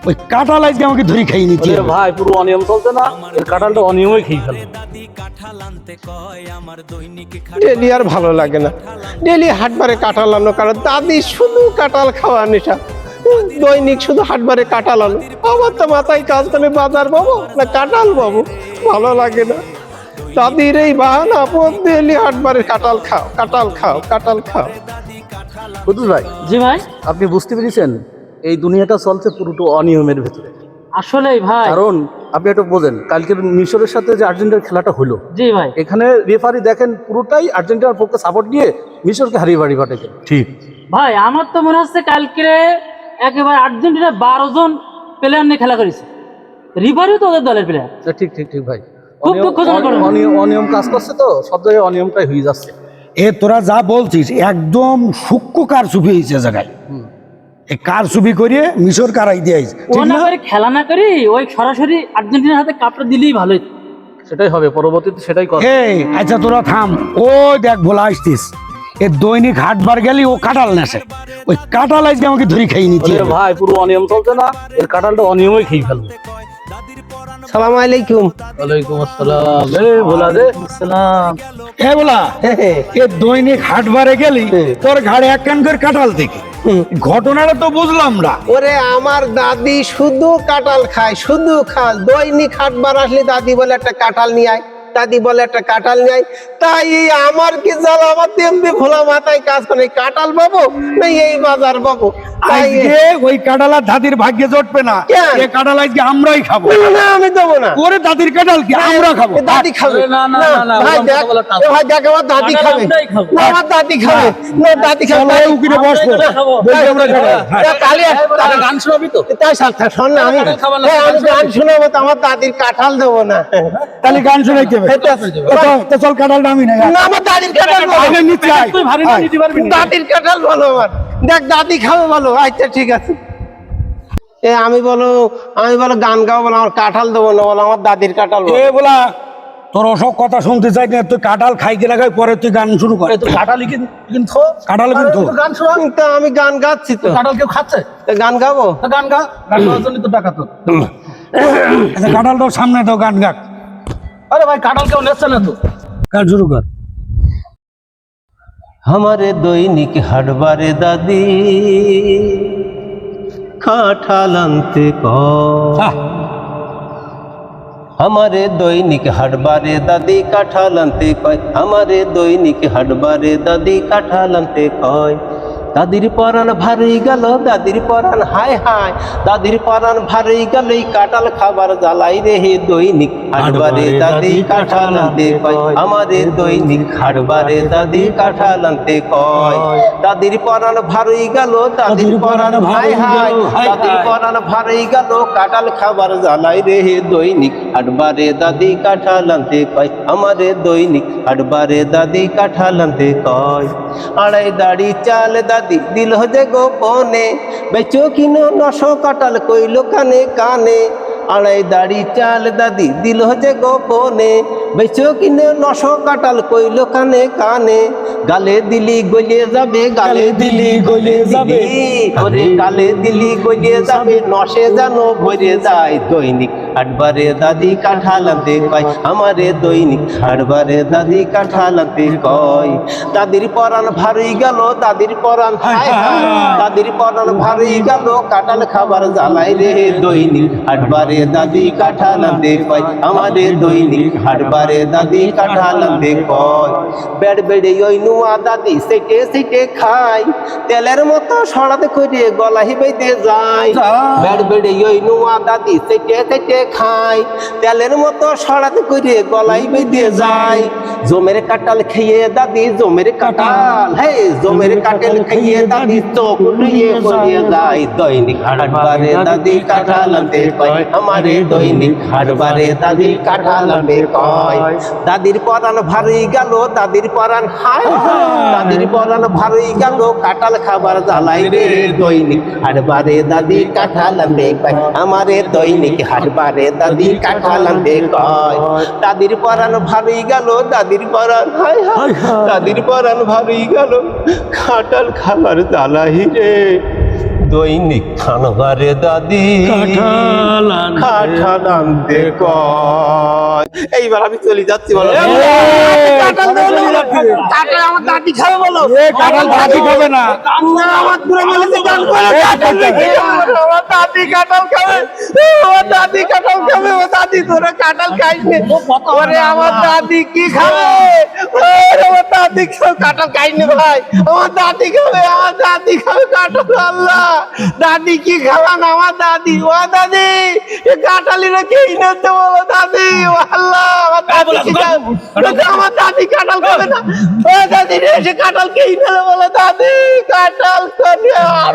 ওই কাঁঠাল আজকে আমাকে ধরে খাইয়ে নিচ্ছে ভাই পুরো অনিয়ম চলছে না, এর কাঁঠালটা অনিয়মই খেয়ে ফেলে। ডেলি আর ভালো লাগে না, ডেলি হাটবারে কাঁঠাল আনো, কারণ দাদি শুধু কাঁঠাল খাওয়া নেশা, দৈনিক শুধু হাটবারে কাঁঠাল আনো। আমার তো মাথায় কাজ করে বাজার পাবো না কাঁঠাল পাবো, ভালো লাগে না। দাদির এই বাহানা, ডেলি হাটবারে কাঁঠাল খাও, কাঁঠাল খাও, কাঁঠাল খাও। কুদ্দুস ভাই, জি ভাই, আপনি বুঝতে পেরেছেন এই দুনিয়াটা চলছে পুরোটা অনিয়মের ভেতরে। আসলেই ভাই। কারণ আপনি একটু বোঝেন, কালকে মিশরের সাথে যে আর্জেন্টিনার খেলাটা হলো, জি ভাই, এখানে রেফারি দেখেন পুরোটাই আর্জেন্টিনার পক্ষে সাপোর্ট নিয়ে মিশরকে হারিয়ে বাড়ি পাঠিয়েছে। ঠিক ভাই আমার তো মনে হচ্ছে কালকে একেবারে আর্জেন্টিনা 12 জন প্লেয়ার নিয়ে খেলা করেছে, রিভারিও তো ওদের দলের প্লেয়ার। ঠিক ঠিক ঠিক ভাই, খুব দুঃখজনক ঘটনা। অনিয়ম কাজ করছে, তো সব জায়গায় অনিয়মটাই হয়ে যাচ্ছে। এ তোরা যা বলছিস একদম সূক্ষ্ম কারচুপি হয়েছে জায়গায়। এই কারচুপি করে মিশর কারাই দিয়েছে, ও ঠিক না না? করে খেলা না করি ওই সরাসরি আর্জেন্টিনার হাতে কাপটা দিলেই ভালো হতো। সেটাই হবে পরবর্তীতে, সেটাই করে। এই আচ্ছা তোরা থাম, ও দেখ বলা আসতিস এ দৈনিক হাটবার গেলি ও কাঁঠাল নেছে, ওই কাঁঠাল আজকে আমাকে ধরে খাইয়ে নিচ্ছে ভাই পুরো অনিয়ম চলছে না, এর কাঁঠালটা অনিয়মই খেয়ে ফেলবে। সালাম আলাইকুম। ওয়ালাইকুম আসসালাম। ভোলা দে আসসালাম। এ বলা এ দৈনিক হাটবারে গেলি তোর ঘাড়ে এক কান করে কাঁঠাল দেখি, ঘটনাটা তো বুঝলাম না। ওরে আমার দাদি শুধু কাঁঠাল খায়, শুধু খায়, দৈনিক হাটবার আসলে দাদি বলে একটা কাঁঠাল নিয়ে আয়, দাদি বলে একটা কাঁঠাল নিয়ে আয়। তাই আমার কি জাল, আমার তেমনি ভোলা মাথায় কাজ করে, কাঁঠাল পাবো না এই বাজার পাবো। তাই আজকে ওই কাঁঠাল আর দাদির ভাগ্যে জটবে না, কেন? এ কাঁঠাল আজকে আমরাই খাবো। না আমি দেবো না, ওরে দাদির কাঁঠাল কি আমরা খাবো? এ দাদি খাবে। না, না, না, না, ভাই ওরকম দেখ, কথা বলার টান। এ ভাই দেখ আমার দাদি কাঁঠাল খাবে, আমরাই খাবো। না আমার দাদি খাবে, না দাদি খাবে। চলো, এই উকিলে বসবো। খাবো। বলছি আমরা খাবো। হ্যাঁ। তাহলে আরে গান শোনাবি তো? তাই শোন না, আমি কাঁঠাল খাবার না, হ্যাঁ, আমি গান গান শোনাবো তো, আমার দাদির কাঁঠাল দেবো না। তাহলে গান শোনাইতে হবে। তো চল কাঁঠালটা আমি নাই। না আমার দাদির কাঁঠাল ভালো, আগে নিচে আয়। তুই ভারী না আয়। নিতে পারবি না। দাদির কাঁঠাল ভালো আমার, দেখ দাদি খাবে ভালো। আচ্ছা ঠিক আছে। এ আমি বলো গান গাও, বলো আমার কাঁঠাল দেবো না, বলো আমার দাদির কাঁঠাল এ বলা তোর ওসব কথা শুনতে চাই না, তুই কাঁঠাল খাইতে লাগাই পরে তুই গান শুরু কর। এই তো কাঁঠালই কিন্তু কাঁঠাল কিন্তু গান শোনা। তা আমি গান গাচ্ছি তো, কাঁঠাল কেউ খাচ্ছে? তা গান গাবো। তা গান গা, গান গাওয়ার জন্য তো টাকা তো। আচ্ছা কাঁঠালটাও সামনে তো গান গাক, আরে ভাই কাঁঠাল কেউ নেচ্ছে না তো। গান শুরু কর। हमारे দৈনিক হাটবারে দাদি কাঁঠাল আনতে কয়, আহ, हमारे দৈনিক হাটবারে দাদি কাঁঠাল আনতে কয়, हमारे দৈনিক হাটবারে দাদি কাঁঠাল আনতে কয়। দাদির পরাণ ভারী গেল, দাদির পরাণ হায় হায়, দাদির পরাণ ভারী গেল এই কাঁঠাল খাবার জ্বালাই রে। হে দৈনিক হাটবারে দাদি কাঁঠাল আনতে কয়, আমাদের দৈনিক হাটবারে দাদি কাঁঠাল আনতে কয়। দাদির পরাণ ভারী গেল, দাদির পরাণ হায় হায়, দাদির পরাণ ভারী গেল কাঁঠাল খাবার জ্বালাই রে। হে দৈনিক হাটবারে দাদি কাঁঠাল আনতে কয়, আমাদের দৈনিক হাটবারে দাদি কাঁঠাল আনতে কয়। আড়াই দাড়ি চাল দাদি দিল যে গোপনে, বেচো কিনো 900 কাঁঠাল কইল কানে কানে। আড়াই দাড়ি চাল দাদি দিল যে গোপনে, বেচো কিনে 900 কাঁঠাল কইল কানে কানে। গালে দিলি গলিয়ে যাবে, গালে দিলি গলিয়ে যাবে, ওরে গালে দিলি গলিয়ে যাবে, নশে যেন ভরে যায়। দৈনিক হাটবারে দাদি কাঁঠাল আনতে কয়, আমারে দৈনিক হাটবারে দাদি কাঁঠাল আনতে কয়। দাদির পরাণ ভারী গেল, দাদির পরাণ হায় হায়, দাদির পরাণ ভারী গেল কাঁঠাল খাবার জ্বালাই রে। দৈনিক হাটবারে দাদি কাঁঠাল আনতে কয়, আমারে দৈনিক হাটবারে দাদি কাঁঠাল আনতে কয়। বেড় বেড়ে ওই নুয়া দাদি সেটে সেটে খায়, তেলের মতো সরাত করে গলাহি বেঁধে যায়। বেড় বেড়ে ওই নুয়া দাদি সেটে সেটে খায়, তেলের মতো সরাত করে গলাই বেঁধে যায়। জমের কাঁঠাল খেয়ে দাদি, জমের কাঁঠাল, হে জমের কাঁঠাল খেয়ে দাদি চোখ নিয়ে গলিয়ে যায়। দৈনিক হাটবারে দাদি কাঁঠাল আনতে কয়, আমারে দৈনিক হাটবারে দাদি কাঁঠাল আনতে কয়। দাদির পরাণ ভারী গেল, দাদির পরাণ হায় হায়, দাদির পরাণ ভারী গেল কাঁঠাল খাবার জ্বালাই রে। দৈনিক হাটবারে দাদি কাঁঠাল আনতে কয়, আমারে দৈনিক হাটবারে দাদি কাঁঠাল আনতে কয়। দাদির পরাণ ভারী গেল, দাদির পরাণ হায় হায়, দাদির পরাণ ভারী গেল কাঁঠাল খাবার জ্বালাই রে। দৈনিক খানবারে দাদি কাঁঠাল আনতে কয়। এইবার আমি চলে যাচ্ছি বলো কাঁঠাল আমার দাদি খাবে বলো কাঁঠাল দাদি খাবে না আমার পুরো বলেছে গান করে কাঁঠাল দেখে আমার দাদি কাঁঠাল খাবে আমার দাদি কাঁঠাল খাবে ও দাদি তোরা কাঁঠাল খাইস নে ওরে আমার দাদি কি খাবে ওরে আমার দাদি কাঁঠাল খাইস নে ভাই আমার দাদি খাবে কাঁঠাল আল্লাহ দাদি কি খাবে না আমার দাদি ও দাদি এ কাঁঠালিরা খেয়ে নিতে বলো দাদি ও আল্লাহ আমার দাদি কি খাবে আমার দাদি কাঁঠাল খাবে না ও দাদি রে সে কাঁঠাল খেয়ে নিতে বলো দাদি কাঁঠাল খাবে আর